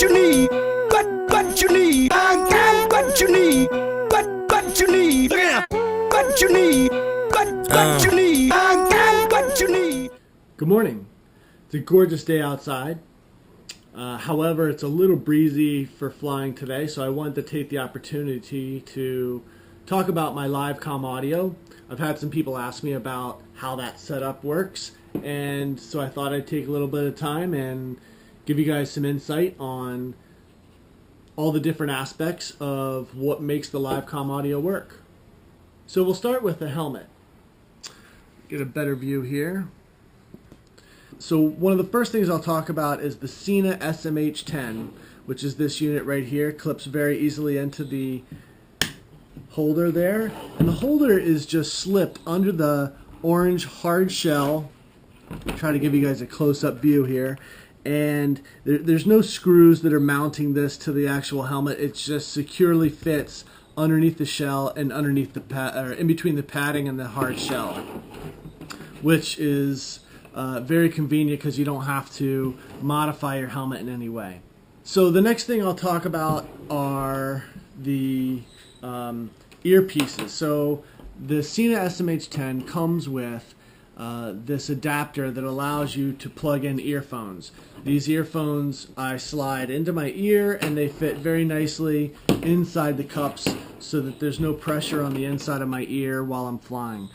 what you need, what you need, I got what you need, what you need, what you need, what you need, I got what you need. Good morning. It's a gorgeous day outside. However, it's a little breezy for flying today, so I wanted to take the opportunity to talk about my LiveCom audio. I've had some people ask me about how that setup works, and so I thought I'd take a little bit of time and give you guys some insight on all the different aspects of what makes the LiveCom audio work. So we'll start with the helmet. Get a better view here. So one of the first things I'll talk about is the Sena Smh10, which is this unit right here. Clips very easily into the holder there. And the holder is just slipped under the orange hard shell. I'll try to give you guys a close-up view here. And there's no screws that are mounting this to the actual helmet. It just securely fits underneath the shell and underneath the or in between the padding and the hard shell, which is very convenient because you don't have to modify your helmet in any way. So the next thing I'll talk about are the earpieces. So the Sena Smh10 comes with this adapter that allows you to plug in earphones. These earphones I slide into my ear and they fit very nicely inside the cups so that there's no pressure on the inside of my ear while I'm flying.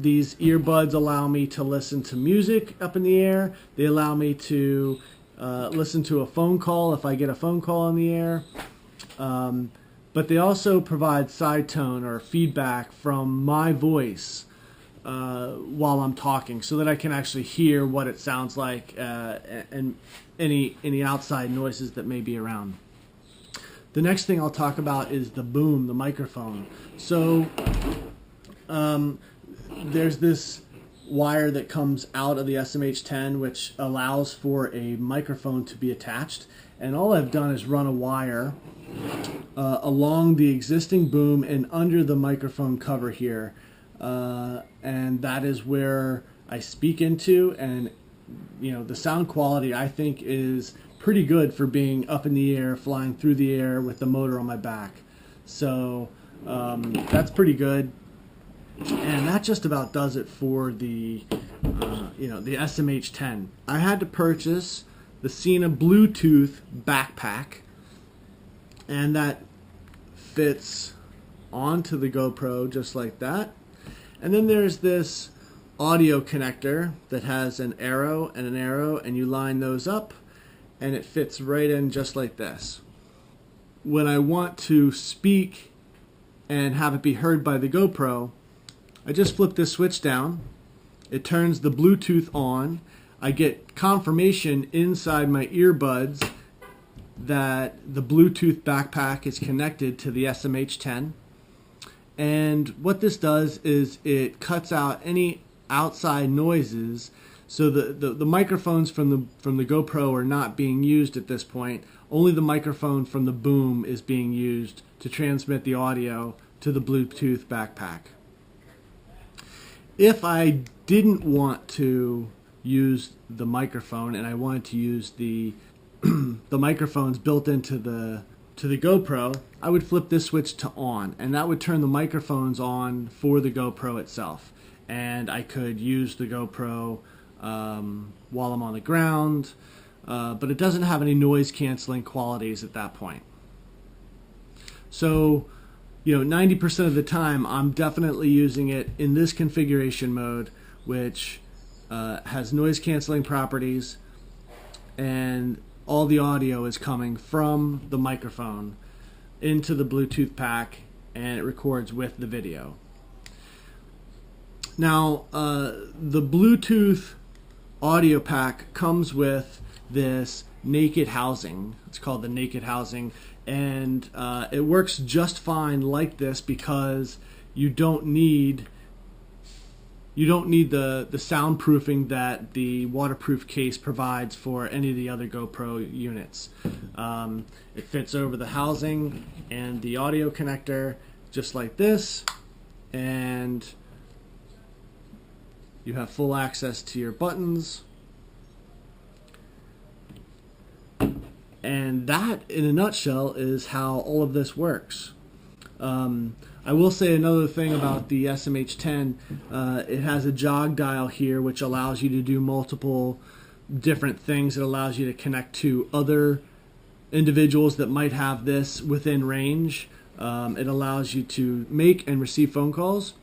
These earbuds allow me to listen to music up in the air. They allow me to listen to a phone call if I get a phone call in the air. But they also provide side tone or feedback from my voice while I'm talking so that I can actually hear what it sounds like and any outside noises that may be around. The next thing I'll talk about is the boom, the microphone. So there's this wire that comes out of the Smh10 which allows for a microphone to be attached, and all I've done is run a wire along the existing boom and under the microphone cover here, and that is where I speak into, and you know, the sound quality I think is pretty good for being up in the air, flying through the air with the motor on my back. So that's pretty good. And that just about does it for the the Smh10. I had to purchase the Sena Bluetooth backpack, and that fits onto the GoPro just like that. And then there's this audio connector that has an arrow, and you line those up, and it fits right in just like this. When I want to speak and have it be heard by the GoPro, I just flip this switch down, it turns the Bluetooth on, I get confirmation inside my earbuds that the Bluetooth backpack is connected to the Smh10, and what this does is it cuts out any outside noises, so the microphones from the GoPro are not being used at this point. Only the microphone from the boom is being used to transmit the audio to the Bluetooth backpack. If I didn't want to use the microphone and I wanted to use the the microphones built into the GoPro, I would flip this switch to on, and that would turn the microphones on for the GoPro itself. And I could use the GoPro while I'm on the ground, but it doesn't have any noise canceling qualities at that point. So 90% of the time I'm definitely using it in this configuration mode, which has noise canceling properties, and all the audio is coming from the microphone into the Bluetooth pack, and it records with the video. Now the Bluetooth audio pack comes with this naked housing. It's called the naked housing, and it works just fine like this because you don't need the soundproofing that the waterproof case provides for any of the other GoPro units. It fits over the housing and the audio connector just like this, and you have full access to your buttons. And that, in a nutshell, is how all of this works. I will say another thing about the SMH10. It has a jog dial here, which allows you to do multiple different things. It allows you to connect to other individuals that might have this within range. It allows you to make and receive phone calls.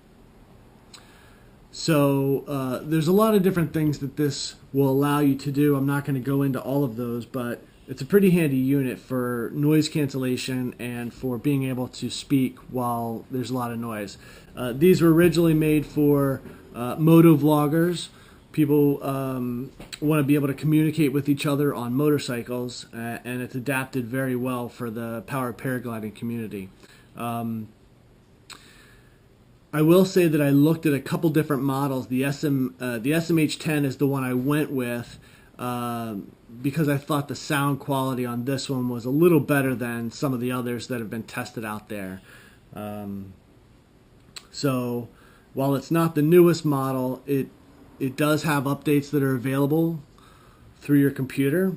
So there's a lot of different things that this will allow you to do. I'm not going to go into all of those, but it's a pretty handy unit for noise cancellation and for being able to speak while there's a lot of noise. These were originally made for moto vloggers. People want to be able to communicate with each other on motorcycles, and it's adapted very well for the power paragliding community. I will say that I looked at a couple different models. The SMH10 is the one I went with because I thought the sound quality on this one was a little better than some of the others that have been tested out there. So while it's not the newest model, it does have updates that are available through your computer.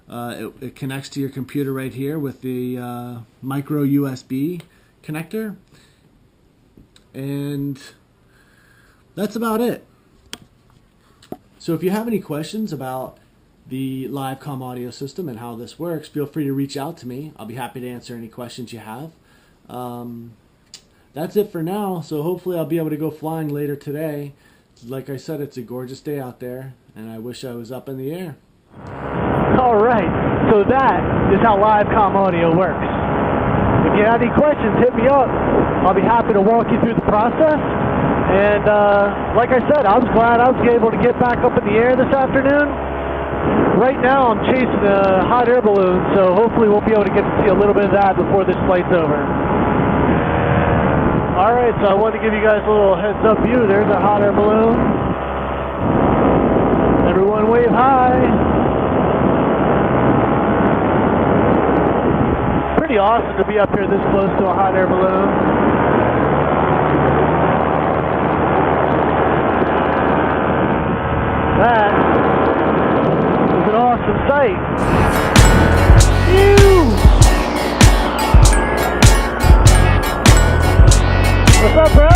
It connects to your computer right here with the micro USB connector. And that's about it. So if you have any questions about the LiveCom audio system and how this works, feel free to reach out to me. I'll be happy to answer any questions you have. That's it for now. So hopefully I'll be able to go flying later today. Like I said, it's a gorgeous day out there, and I wish I was up in the air. All right, so that is how LiveCom audio works. If you have any questions, hit me up. I'll be happy to walk you through the process. And like I said, I was glad I was able to get back up in the air this afternoon. Right now I'm chasing a hot air balloon, so hopefully we'll be able to get to see a little bit of that before this flight's over. All right, so I wanted to give you guys a little heads up view. There's a hot air balloon. Everyone wave hi. Pretty awesome to be up here this close to a hot air balloon. That is an awesome sight. Ew! What's up, bro?